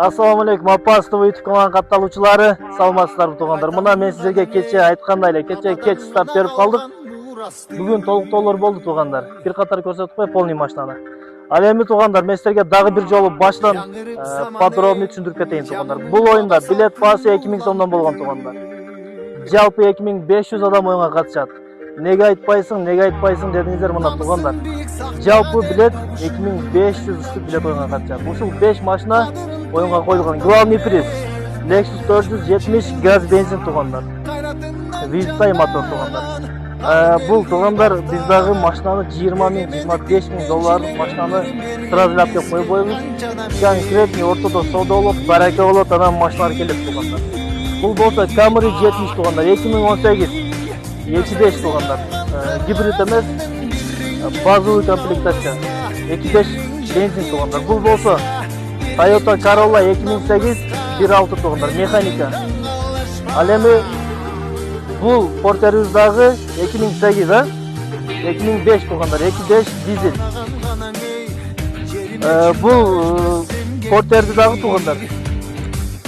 Assalamu alaikum, Appas TV YouTube kanalının kattалуучулары, саламатсыздарбы туугандар. Мына мен силерге кече айткандай эле, кече кеч старт берип калдык. Бүгүн толуктоолор болду туугандар. Бир катар көрсөтүп кой полный машинаны. Ал эми туугандар, мен силерге дагы бир жолу баштан подробный түшүндүрүп кетейин туугандар. Бул оюнда билет баасы 2000 сомдон болгон туугандар. Жалпы 2500 адам оюнга катышат. Неге айтпайсың дедиңиздер мына туугандар. Жалпы билет 2500 үстү билет оюнга катышат. Ушул 5 машина оюнга коюлган. Главный приз Lexus 470 газ бензин туугандар. Визтай мотор туугандар. Бул туугандар биз дагы машинаны 20 миң, 25 миң доллар машинаны сразу эле алып койбойбуз. Конкретный ортодо соода болот, барака болот, анан машиналар келет туугандар. Бул болсо Camry 70 туугандар, 2018 2.5 туугандар. Гибрид эмес, базовый комплектация. 2.5 бензин туугандар. Бул болсо Toyota Corolla 2008 1.6 туугандар, механика. Ал эми бул портерибиз дагы 2008, 2005 туугандар, 2.5 дизель. Бул портерди дагы туугандар.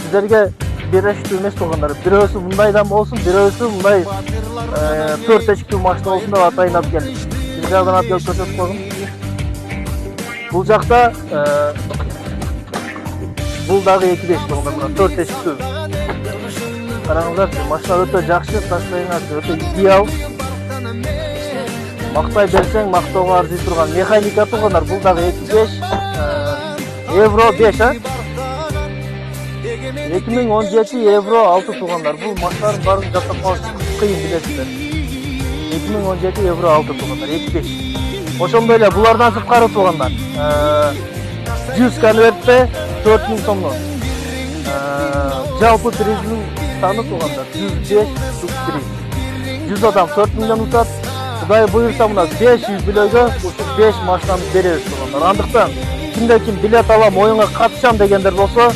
Сиздерге берешиктүү эмес туугандар. Бирөөсү мындайдан болсун, бирөөсү мындай 4 эшиктүү машина болсун деп атайын алып келдим. Бир жагдан алып келип көрсөтүп койдум. Бул жакта бул дагы 2.5 туугандар, мына 4 эшиктүү. Караңыздарчы, машина өтө жакшы, состояниеси өтө идеал. Мактай берсең, мактоого арзый турган механика туугандар. Бул дагы 2.5 евро 5, 2017 евро 6 туугандар. Бул машиналардын баарын жасап калыш кыйын билесиздер. 2017 евро 6 туугандар, 2.5. Ошондой эле булардан сырткары туугандар. 100 конвертте 4000 сомдон. Жалпы приздин саны туугандар 105 приз. 100 адам 4 миллион утат. Кудай буйрса мына 500 билөгө ушул 5 машинаны беребиз туугандар. Андыктан кимде-ким билет алам, оюнга катышам дегендер болсо,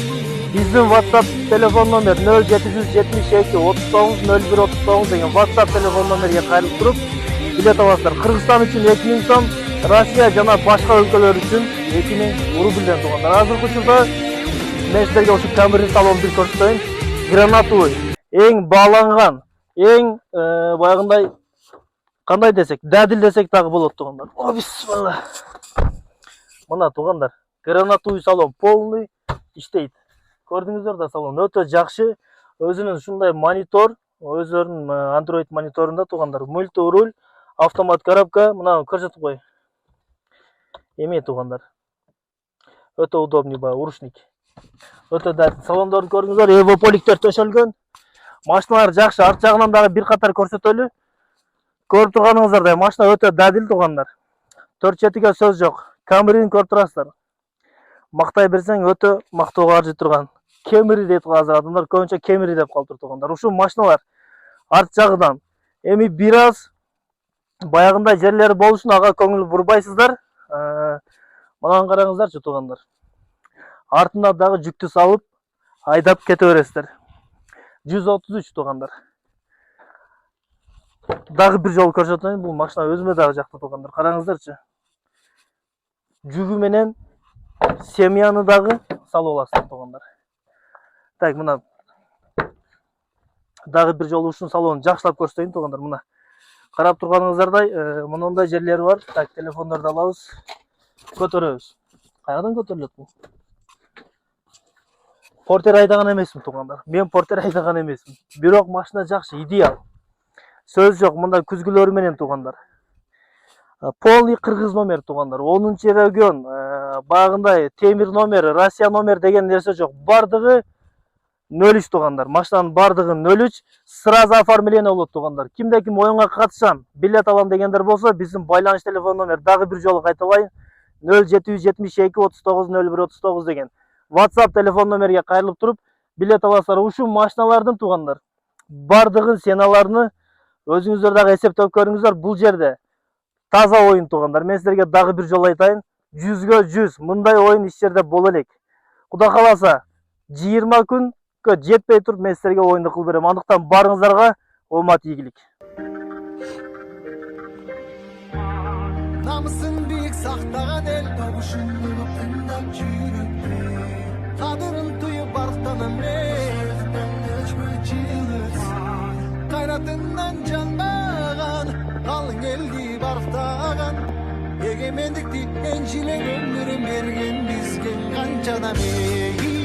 биздин WhatsApp телефон номер 0772 39 01 39 деген WhatsApp телефон номерге кайрылып туруп билет аласыздар. Кыргызстан үчүн 2000 сом, Россия жана башка өлкөлөр үчүн 2000 рубльден туугандар. Азыркы учурда мен силерге ушу Camry салонун бир көрсөтөйүн. Гранатовый, эң бааланган, эң баягындай кандай десек, дадил десек дагы болот туугандар. О, бисмилла. Мына туугандар, Гранатовый салон полный иштейт. Көрдүңүздөр да, салон өтө жакшы. Өзүнүн ушундай монитор, өздөрүнүн Android мониторунда туугандар. Мультируль, автомат коробка, мына көрсөтүп кой. Эме туугандар. Өтө удобный баа, урушник. Өтө да салондорду көрдүңүздөр, эвополиктер төшөлгөн. Машиналар жакшы, арт жагынан дагы бир катар көрсөтөлү. Көрүп турганыңыздардай, машина өтө дадил туугандар. 4 четиге сөз жок. Camry'ни көрүп турасыздар. Мактай берсең өтө мактоого арзый турган. Camry дейт го азыр адамдар, көбүнчө Camry деп калыптыр туугандар. Ушул машиналар арт жагынан эми бир аз баягындай жерлери болушун ага көңүл бурбайсыздар. Мынаны караңыздарчы туугандар. Артына дагы жүктү салып айдап кете бересиздер. 133 туугандар. Дагы бир жолу көрсөтөйүн, бул машина өзүмө дагы жакты туугандар. Караңыздарчы. Жүгү менен семьяны дагы салып аласыздар туугандар. Так, мына дагы бир жолу ушунун салонун жакшылап көрсөтөйүн туугандар. Мына карап турганыңыздардай, мындай жерлери бар. Так, телефондорду алабыз. Көтөрөбүз. Каядан көтөрүлөт бул? Портер айдаган эмесмин туугандар. Мен портер айдаган эмесмин. Бирок машина жакшы, идеал. Сөз жок, мындай күзгүлөрү менен туугандар. Полный кыргыз номер туугандар. 10-чы регион, багындай темир номер, Россия номер деген нерсе жок. Бардыгы 03 туугандар. Машинанын бардыгы 03, сразу оформление болот туугандар. Кимде-ким оюнга катышам, билет алам дегендер болсо, биздин байланыш телефон номер дагы бир жолу кайталайын. 0772 39 01 39 деген WhatsApp телефон номерге кайрылып туруп билет аласыздар. Ушул машиналардын туугандар бардыгын сеналарыны өзүңүздөр дагы эсептеп көрүңүздөр. Бул жерде таза оюн туугандар. Мен силерге дагы бир жолу айтайын. 100гө 100 мындай оюн иш жерде боло элек. Кудай кааласа 20 күнгө жетпей туруп мен силерге оюнду кылып берем. Андыктан барыңыздарга оомат, ийгилик. Намысын бийик сактаган эл, табышын тыңдап жүрүп, кадырын туюп canım evden göçmüş yıldızlar Kaynatından canmağan kalın eldi barktağan Egemendikti ençilen ömürüm bergen bizgen kançadan ey